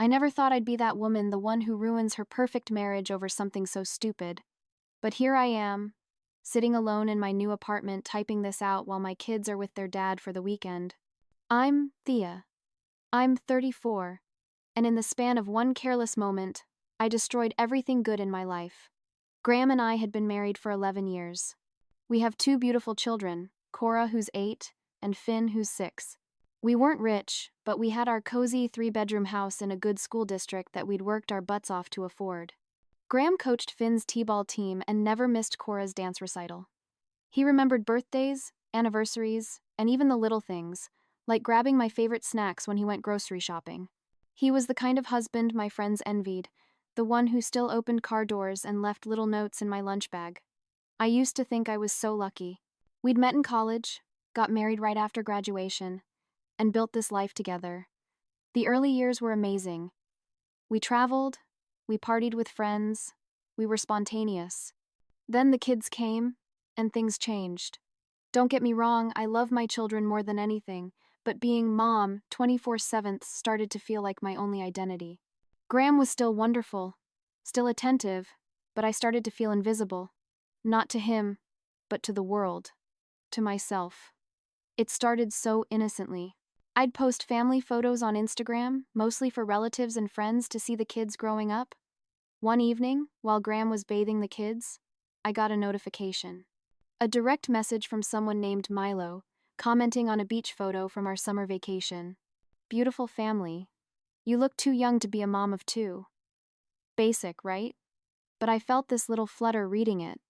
I never thought I'd be that woman, the one who ruins her perfect marriage over something so stupid. But here I am, sitting alone in my new apartment typing this out while my kids are with their dad for the weekend. I'm Thea. I'm 34, and in the span of one careless moment, I destroyed everything good in my life. Graham and I had been married for 11 years. We have two beautiful children, Cora, who's 8, and Finn, who's 6. We weren't rich, but we had our cozy 3-bedroom house in a good school district that we'd worked our butts off to afford. Graham coached Finn's t-ball team and never missed Cora's dance recital. He remembered birthdays, anniversaries, and even the little things, like grabbing my favorite snacks when he went grocery shopping. He was the kind of husband my friends envied, the one who still opened car doors and left little notes in my lunch bag. I used to think I was so lucky. We'd met in college, got married right after graduation, and built this life together. The early years were amazing. We traveled, we partied with friends, we were spontaneous. Then the kids came, and things changed. Don't get me wrong, I love my children more than anything, but being mom 24/7 started to feel like my only identity. Graham was still wonderful, still attentive, but I started to feel invisible. Not to him, but to the world, to myself. It started so innocently. I'd post family photos on Instagram, mostly for relatives and friends to see the kids growing up. One evening, while Graham was bathing the kids, I got a notification. A direct message from someone named Milo, commenting on a beach photo from our summer vacation. Beautiful family. You look too young to be a mom of 2. Basic, right? But I felt this little flutter reading it.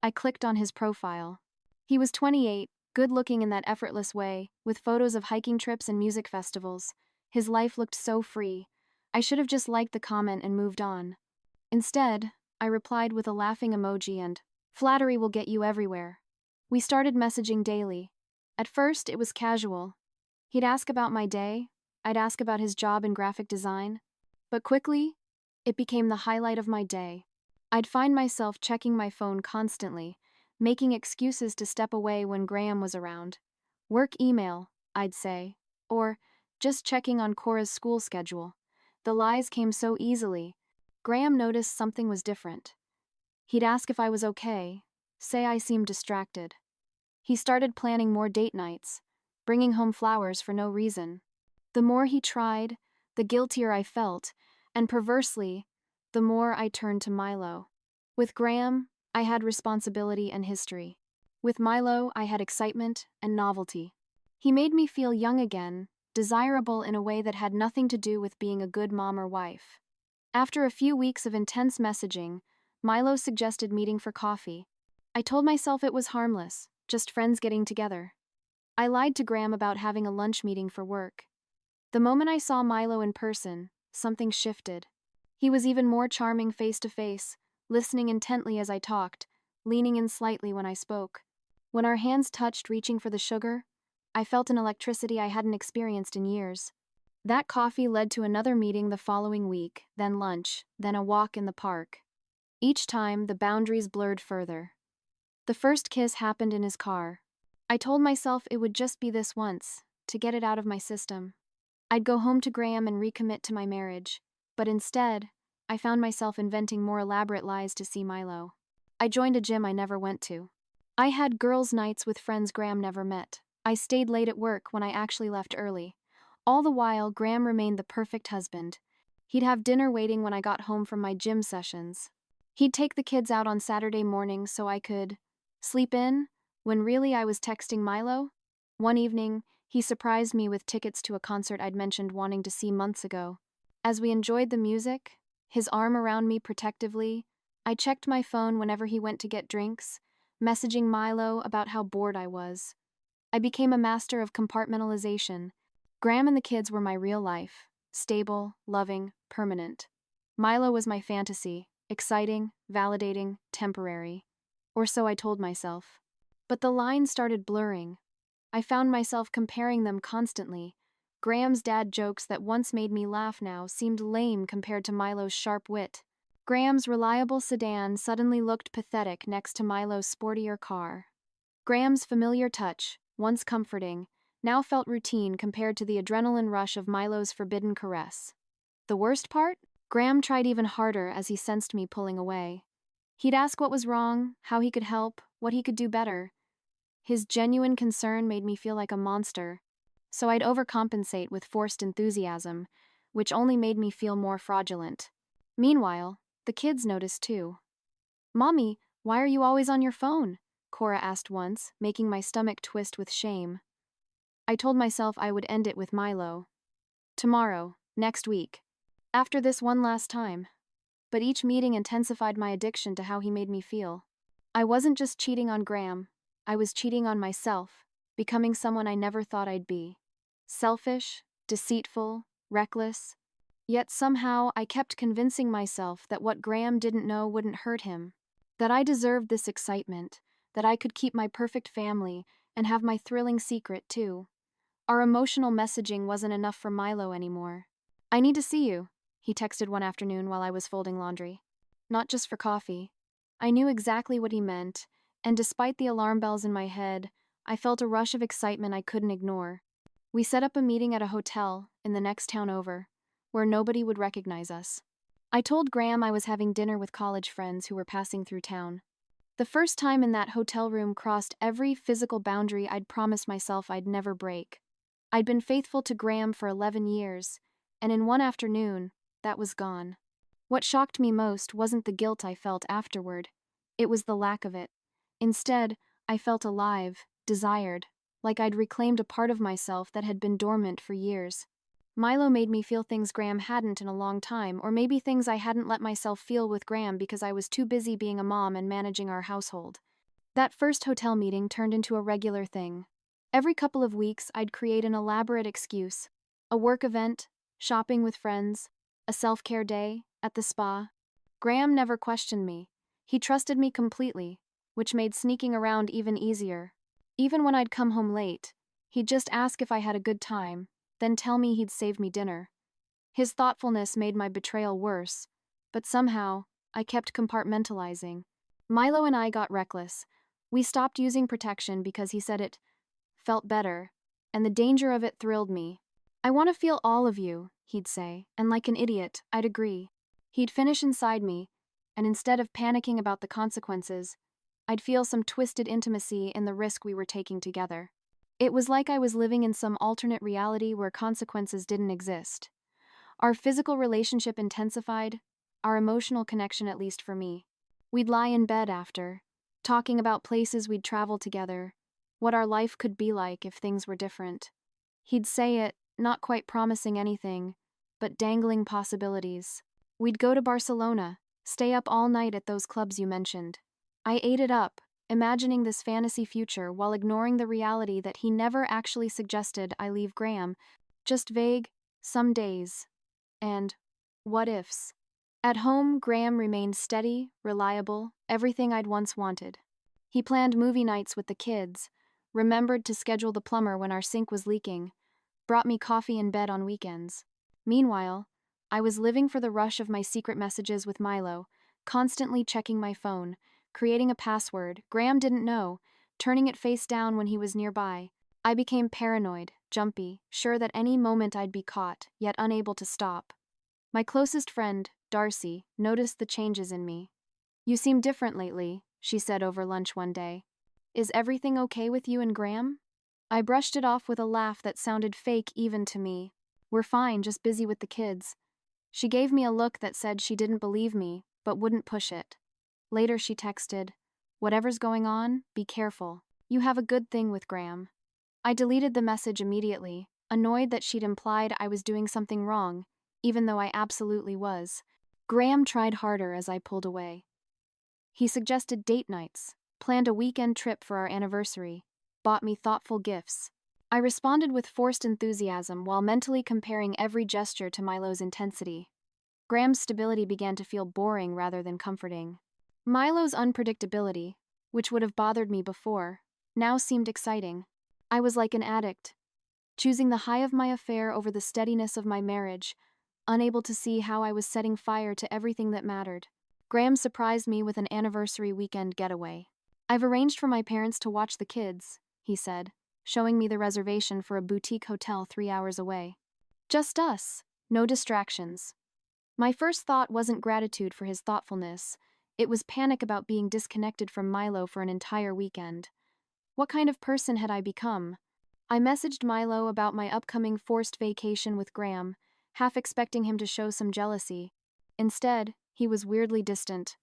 I clicked on his profile. He was 28, good-looking in that effortless way, with photos of hiking trips and music festivals. His life looked so free. I should have just liked the comment and moved on. Instead, I replied with a laughing emoji and, "Flattery will get you everywhere." We started messaging daily. At first, it was casual. He'd ask about my day, I'd ask about his job in graphic design. But quickly, it became the highlight of my day. I'd find myself checking my phone constantly, making excuses to step away when Graham was around. Work email, I'd say, or just checking on Cora's school schedule. The lies came so easily. Graham noticed something was different. He'd ask if I was okay, say I seemed distracted. He started planning more date nights, bringing home flowers for no reason. The more he tried, the guiltier I felt, and perversely, the more I turned to Milo. With Graham, I had responsibility and history. With Milo, I had excitement and novelty. He made me feel young again, desirable in a way that had nothing to do with being a good mom or wife. After a few weeks of intense messaging, Milo suggested meeting for coffee. I told myself it was harmless, just friends getting together. I lied to Graham about having a lunch meeting for work. The moment I saw Milo in person, something shifted. He was even more charming face to face, listening intently as I talked, leaning in slightly when I spoke. When our hands touched reaching for the sugar, I felt an electricity I hadn't experienced in years. That coffee led to another meeting the following week, then lunch, then a walk in the park. Each time, the boundaries blurred further. The first kiss happened in his car. I told myself it would just be this once, to get it out of my system. I'd go home to Graham and recommit to my marriage, but instead, I found myself inventing more elaborate lies to see Milo. I joined a gym I never went to. I had girls' nights with friends Graham never met. I stayed late at work when I actually left early. All the while, Graham remained the perfect husband. He'd have dinner waiting when I got home from my gym sessions. He'd take the kids out on Saturday mornings so I could sleep in, when really I was texting Milo. One evening, he surprised me with tickets to a concert I'd mentioned wanting to see months ago. As we enjoyed the music, his arm around me protectively, I checked my phone whenever he went to get drinks, messaging Milo about how bored I was. I became a master of compartmentalization. Graham and the kids were my real life, stable, loving, permanent. Milo was my fantasy, exciting, validating, temporary. Or so I told myself. But the lines started blurring. I found myself comparing them constantly. Graham's dad jokes that once made me laugh now seemed lame compared to Milo's sharp wit. Graham's reliable sedan suddenly looked pathetic next to Milo's sportier car. Graham's familiar touch, once comforting, now felt routine compared to the adrenaline rush of Milo's forbidden caress. The worst part? Graham tried even harder as he sensed me pulling away. He'd ask what was wrong, how he could help, what he could do better. His genuine concern made me feel like a monster, so I'd overcompensate with forced enthusiasm, which only made me feel more fraudulent. Meanwhile, the kids noticed too. "Mommy, why are you always on your phone?" Cora asked once, making my stomach twist with shame. I told myself I would end it with Milo. Tomorrow, next week. After this one last time. But each meeting intensified my addiction to how he made me feel. I wasn't just cheating on Graham, I was cheating on myself, becoming someone I never thought I'd be. Selfish, deceitful, reckless. Yet somehow I kept convincing myself that what Graham didn't know wouldn't hurt him. That I deserved this excitement, that I could keep my perfect family and have my thrilling secret too. Our emotional messaging wasn't enough for Milo anymore. "I need to see you," he texted one afternoon while I was folding laundry. Not just for coffee. I knew exactly what he meant, and despite the alarm bells in my head, I felt a rush of excitement I couldn't ignore. We set up a meeting at a hotel in the next town over, where nobody would recognize us. I told Graham I was having dinner with college friends who were passing through town. The first time in that hotel room crossed every physical boundary I'd promised myself I'd never break. I'd been faithful to Graham for 11 years, and in one afternoon, that was gone. What shocked me most wasn't the guilt I felt afterward. It was the lack of it. Instead, I felt alive, desired, like I'd reclaimed a part of myself that had been dormant for years. Milo made me feel things Graham hadn't in a long time, or maybe things I hadn't let myself feel with Graham because I was too busy being a mom and managing our household. That first hotel meeting turned into a regular thing. Every couple of weeks, I'd create an elaborate excuse. A work event, shopping with friends, a self-care day, at the spa. Graham never questioned me. He trusted me completely, which made sneaking around even easier. Even when I'd come home late, he'd just ask if I had a good time, then tell me he'd saved me dinner. His thoughtfulness made my betrayal worse, but somehow, I kept compartmentalizing. Milo and I got reckless. We stopped using protection because he said it felt better, and the danger of it thrilled me. "I want to feel all of you," he'd say, and like an idiot, I'd agree. He'd finish inside me, and instead of panicking about the consequences, I'd feel some twisted intimacy in the risk we were taking together. It was like I was living in some alternate reality where consequences didn't exist. Our physical relationship intensified, our emotional connection, at least for me. We'd lie in bed after, talking about places we'd travel together, what our life could be like if things were different. He'd say it, not quite promising anything, but dangling possibilities. We'd go to Barcelona, stay up all night at those clubs you mentioned. I ate it up, imagining this fantasy future while ignoring the reality that he never actually suggested I leave Graham, just vague, some days, and what ifs. At home, Graham remained steady, reliable, everything I'd once wanted. He planned movie nights with the kids, remembered to schedule the plumber when our sink was leaking, brought me coffee in bed on weekends. Meanwhile, I was living for the rush of my secret messages with Milo, constantly checking my phone, creating a password Graham didn't know, turning it face down when he was nearby. I became paranoid, jumpy, sure that any moment I'd be caught, yet unable to stop. My closest friend, Darcy, noticed the changes in me. "You seem different lately," she said over lunch one day. "Is everything okay with you and Graham?" I brushed it off with a laugh that sounded fake even to me. "We're fine, just busy with the kids." She gave me a look that said she didn't believe me, but wouldn't push it. Later she texted, "Whatever's going on, be careful. You have a good thing with Graham." I deleted the message immediately, annoyed that she'd implied I was doing something wrong, even though I absolutely was. Graham tried harder as I pulled away. He suggested date nights, planned a weekend trip for our anniversary, bought me thoughtful gifts. I responded with forced enthusiasm while mentally comparing every gesture to Milo's intensity. Graham's stability began to feel boring rather than comforting. Milo's unpredictability, which would have bothered me before, now seemed exciting. I was like an addict, choosing the high of my affair over the steadiness of my marriage, unable to see how I was setting fire to everything that mattered. Graham surprised me with an anniversary weekend getaway. "I've arranged for my parents to watch the kids," he said, showing me the reservation for a boutique hotel 3 hours away. "Just us, no distractions." My first thought wasn't gratitude for his thoughtfulness, it was panic about being disconnected from Milo for an entire weekend. What kind of person had I become? I messaged Milo about my upcoming forced vacation with Graham, half expecting him to show some jealousy. Instead, he was weirdly distant.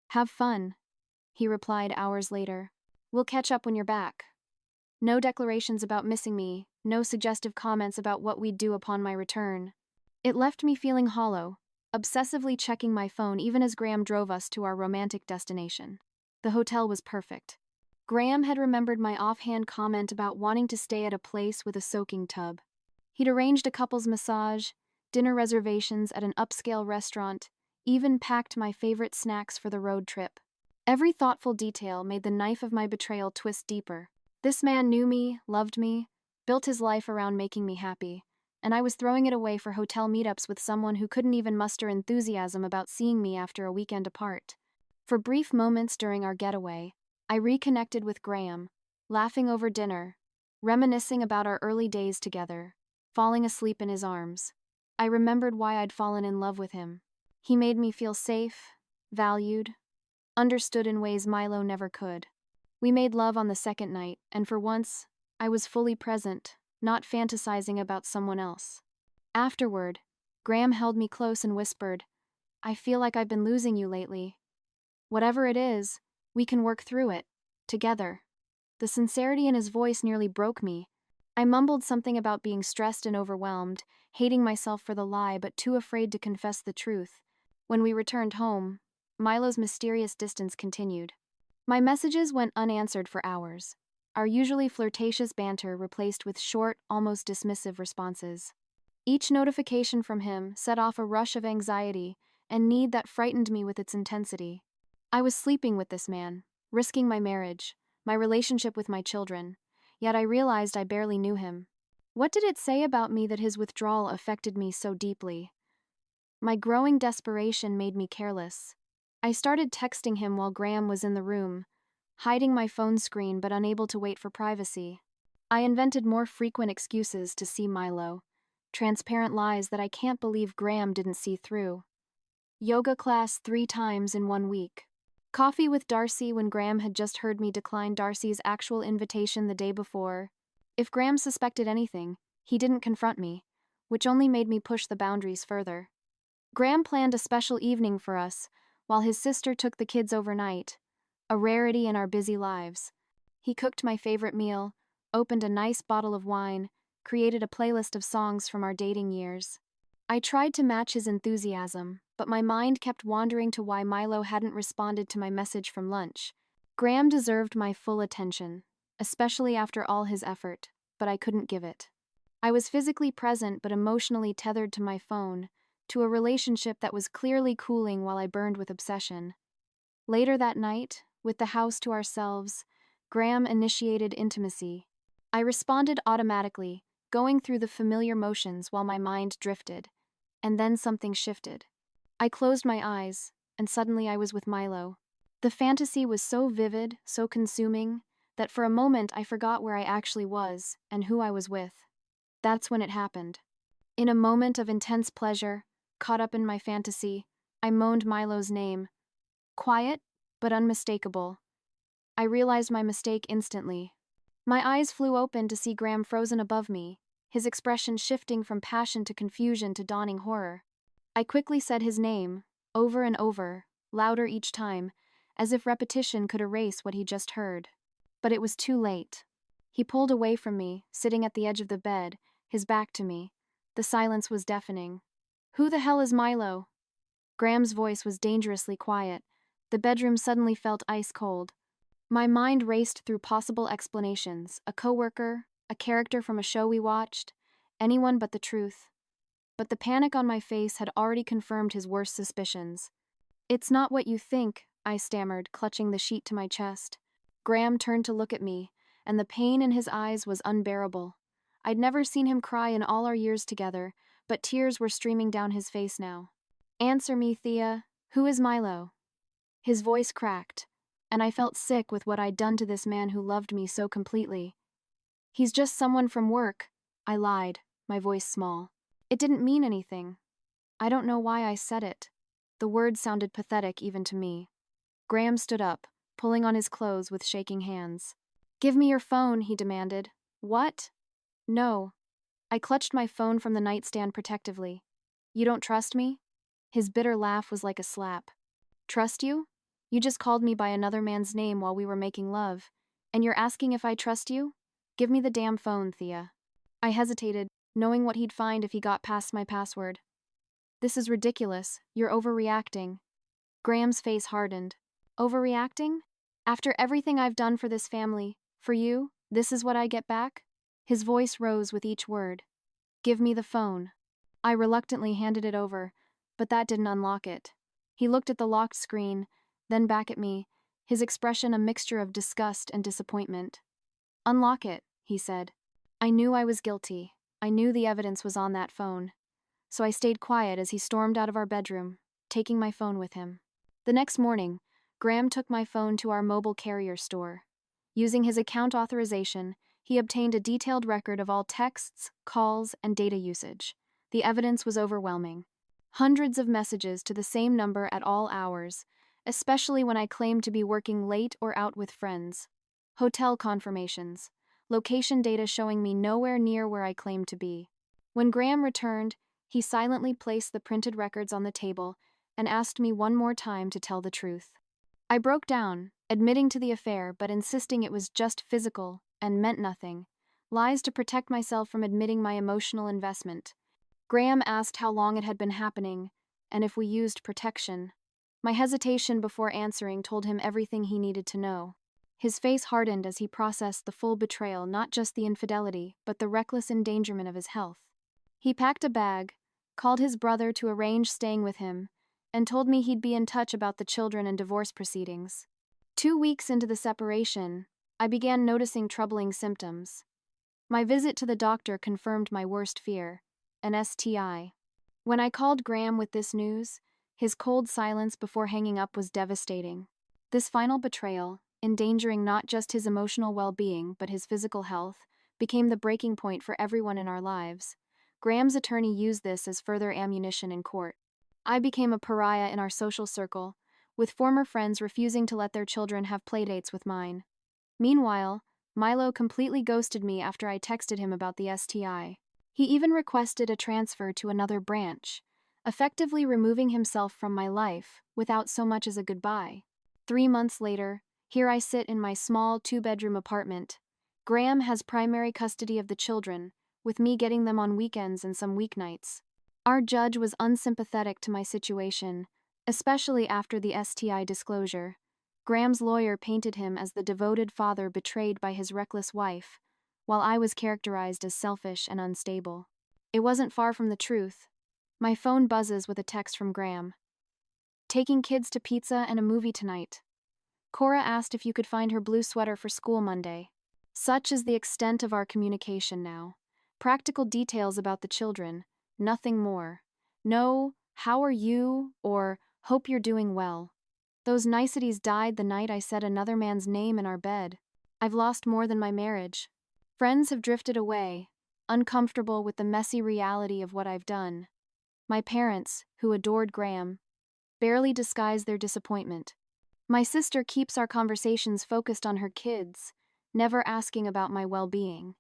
"Have fun," he replied hours later. "We'll catch up when you're back." No declarations about missing me, no suggestive comments about what we'd do upon my return. It left me feeling hollow, obsessively checking my phone even as Graham drove us to our romantic destination. The hotel was perfect. Graham had remembered my offhand comment about wanting to stay at a place with a soaking tub. He'd arranged a couple's massage, dinner reservations at an upscale restaurant, even packed my favorite snacks for the road trip. Every thoughtful detail made the knife of my betrayal twist deeper. This man knew me, loved me, built his life around making me happy, and I was throwing it away for hotel meetups with someone who couldn't even muster enthusiasm about seeing me after a weekend apart. For brief moments during our getaway, I reconnected with Graham, laughing over dinner, reminiscing about our early days together, falling asleep in his arms. I remembered why I'd fallen in love with him. He made me feel safe, valued, understood in ways Milo never could. We made love on the second night, and for once, I was fully present, not fantasizing about someone else. Afterward, Graham held me close and whispered, "I feel like I've been losing you lately. Whatever it is, we can work through it, together." The sincerity in his voice nearly broke me. I mumbled something about being stressed and overwhelmed, hating myself for the lie but too afraid to confess the truth. When we returned home, Milo's mysterious distance continued. My messages went unanswered for hours, our usually flirtatious banter replaced with short, almost dismissive responses. Each notification from him set off a rush of anxiety and need that frightened me with its intensity. I was sleeping with this man, risking my marriage, my relationship with my children, yet I realized I barely knew him. What did it say about me that his withdrawal affected me so deeply? My growing desperation made me careless. I started texting him while Graham was in the room, hiding my phone screen but unable to wait for privacy. I invented more frequent excuses to see Milo, transparent lies that I can't believe Graham didn't see through. Yoga class 3 times in 1 week. Coffee with Darcy when Graham had just heard me decline Darcy's actual invitation the day before. If Graham suspected anything, he didn't confront me, which only made me push the boundaries further. Graham planned a special evening for us, while his sister took the kids overnight, a rarity in our busy lives. He cooked my favorite meal, opened a nice bottle of wine, created a playlist of songs from our dating years. I tried to match his enthusiasm, but my mind kept wandering to why Milo hadn't responded to my message from lunch. Graham deserved my full attention, especially after all his effort, but I couldn't give it. I was physically present but emotionally tethered to my phone, to a relationship that was clearly cooling while I burned with obsession. Later that night, with the house to ourselves, Graham initiated intimacy. I responded automatically, going through the familiar motions while my mind drifted. And then something shifted. I closed my eyes, and suddenly I was with Milo. The fantasy was so vivid, so consuming, that for a moment I forgot where I actually was and who I was with. That's when it happened. In a moment of intense pleasure, caught up in my fantasy, I moaned Milo's name. Quiet, but unmistakable. I realized my mistake instantly. My eyes flew open to see Graham frozen above me, his expression shifting from passion to confusion to dawning horror. I quickly said his name, over and over, louder each time, as if repetition could erase what he just heard. But it was too late. He pulled away from me, sitting at the edge of the bed, his back to me. The silence was deafening. "Who the hell is Milo?" Graham's voice was dangerously quiet. The bedroom suddenly felt ice cold. My mind raced through possible explanations, a coworker, a character from a show we watched, anyone but the truth. But the panic on my face had already confirmed his worst suspicions. "It's not what you think," I stammered, clutching the sheet to my chest. Graham turned to look at me, and the pain in his eyes was unbearable. I'd never seen him cry in all our years together, but tears were streaming down his face now. "Answer me, Thea. Who is Milo?" His voice cracked, and I felt sick with what I'd done to this man who loved me so completely. "He's just someone from work," I lied, my voice small. It didn't mean anything. I don't know why I said it. The words sounded pathetic even to me. Graham stood up, pulling on his clothes with shaking hands. Give me your phone, he demanded. What? No. I clutched my phone from the nightstand protectively. You don't trust me? His bitter laugh was like a slap. Trust you? You just called me by another man's name while we were making love. And you're asking if I trust you? Give me the damn phone, Thea. I hesitated, knowing what he'd find if he got past my password. This is ridiculous. You're overreacting. Graham's face hardened. Overreacting? After everything I've done for this family, for you, this is what I get back? His voice rose with each word. Give me the phone. I reluctantly handed it over, but that didn't unlock it. He looked at the locked screen, then back at me, his expression a mixture of disgust and disappointment. Unlock it, he said. I knew I was guilty. I knew the evidence was on that phone. So I stayed quiet as he stormed out of our bedroom, taking my phone with him. The next morning, Graham took my phone to our mobile carrier store. Using his account authorization, he obtained a detailed record of all texts, calls, and data usage. The evidence was overwhelming. Hundreds of messages to the same number at all hours, especially when I claimed to be working late or out with friends. Hotel confirmations. Location data showing me nowhere near where I claimed to be. When Graham returned, he silently placed the printed records on the table and asked me one more time to tell the truth. I broke down, admitting to the affair but insisting it was just physical and meant nothing. Lies to protect myself from admitting my emotional investment. Graham asked how long it had been happening and if we used protection. My hesitation before answering told him everything he needed to know. His face hardened as he processed the full betrayal, not just the infidelity, but the reckless endangerment of his health. He packed a bag, called his brother to arrange staying with him, and told me he'd be in touch about the children and divorce proceedings. 2 weeks into the separation, I began noticing troubling symptoms. My visit to the doctor confirmed my worst fear, an STI. When I called Graham with this news, his cold silence before hanging up was devastating. This final betrayal, endangering not just his emotional well-being but his physical health, became the breaking point for everyone in our lives. Graham's attorney used this as further ammunition in court. I became a pariah in our social circle, with former friends refusing to let their children have playdates with mine. Meanwhile, Milo completely ghosted me after I texted him about the STI. He even requested a transfer to another branch, effectively removing himself from my life without so much as a goodbye. 3 months later, here I sit in my small 2-bedroom apartment. Graham has primary custody of the children, with me getting them on weekends and some weeknights. Our judge was unsympathetic to my situation, especially after the STI disclosure. Graham's lawyer painted him as the devoted father betrayed by his reckless wife, while I was characterized as selfish and unstable. It wasn't far from the truth. My phone buzzes with a text from Graham. Taking kids to pizza and a movie tonight. Cora asked if you could find her blue sweater for school Monday. Such is the extent of our communication now. Practical details about the children, nothing more. No, how are you, or hope you're doing well. Those niceties died the night I said another man's name in our bed. I've lost more than my marriage. Friends have drifted away, uncomfortable with the messy reality of what I've done. My parents, who adored Graham, barely disguise their disappointment. My sister keeps our conversations focused on her kids, never asking about my well-being.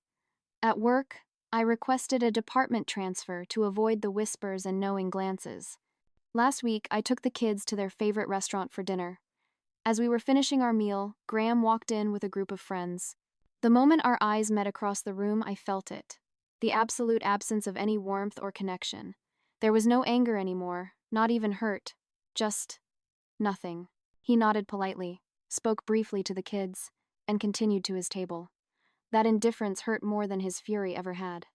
At work, I requested a department transfer to avoid the whispers and knowing glances. Last week, I took the kids to their favorite restaurant for dinner. As we were finishing our meal, Graham walked in with a group of friends. The moment our eyes met across the room, I felt it. The absolute absence of any warmth or connection. There was no anger anymore, not even hurt. Just nothing. He nodded politely, spoke briefly to the kids, and continued to his table. That indifference hurt more than his fury ever had.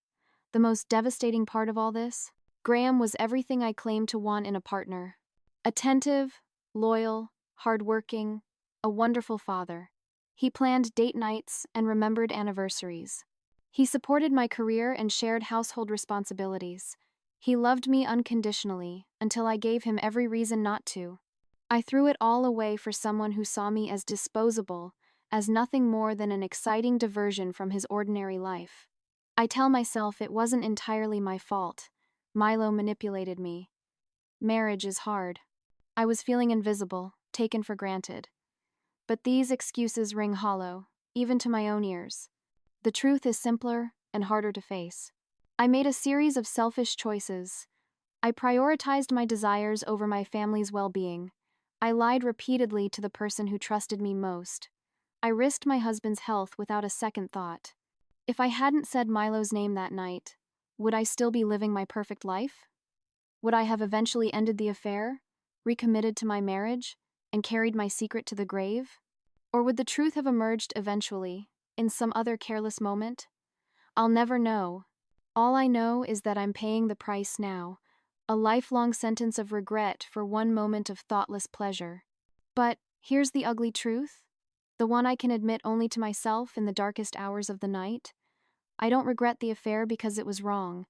The most devastating part of all this? Graham was everything I claimed to want in a partner. Attentive, loyal, hardworking, a wonderful father. He planned date nights and remembered anniversaries. He supported my career and shared household responsibilities. He loved me unconditionally until I gave him every reason not to. I threw it all away for someone who saw me as disposable, as nothing more than an exciting diversion from his ordinary life. I tell myself it wasn't entirely my fault. Milo manipulated me. Marriage is hard. I was feeling invisible, taken for granted. But these excuses ring hollow, even to my own ears. The truth is simpler and harder to face. I made a series of selfish choices. I prioritized my desires over my family's well-being. I lied repeatedly to the person who trusted me most. I risked my husband's health without a second thought. If I hadn't said Milo's name that night, would I still be living my perfect life? Would I have eventually ended the affair, recommitted to my marriage, and carried my secret to the grave? Or would the truth have emerged eventually, in some other careless moment? I'll never know. All I know is that I'm paying the price now, a lifelong sentence of regret for one moment of thoughtless pleasure. But here's the ugly truth, the one I can admit only to myself in the darkest hours of the night. I don't regret the affair because it was wrong.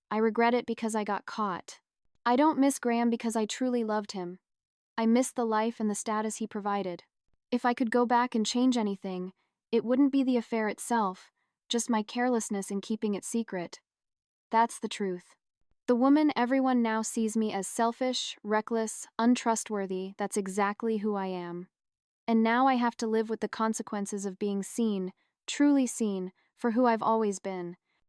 I regret it because I got caught. I don't miss Graham because I truly loved him. I miss the life and the status he provided. If I could go back and change anything, it wouldn't be the affair itself, just my carelessness in keeping it secret. That's the truth. The woman everyone now sees me as selfish, reckless, untrustworthy, that's exactly who I am. And now I have to live with the consequences of being seen, truly seen, for who I've always been.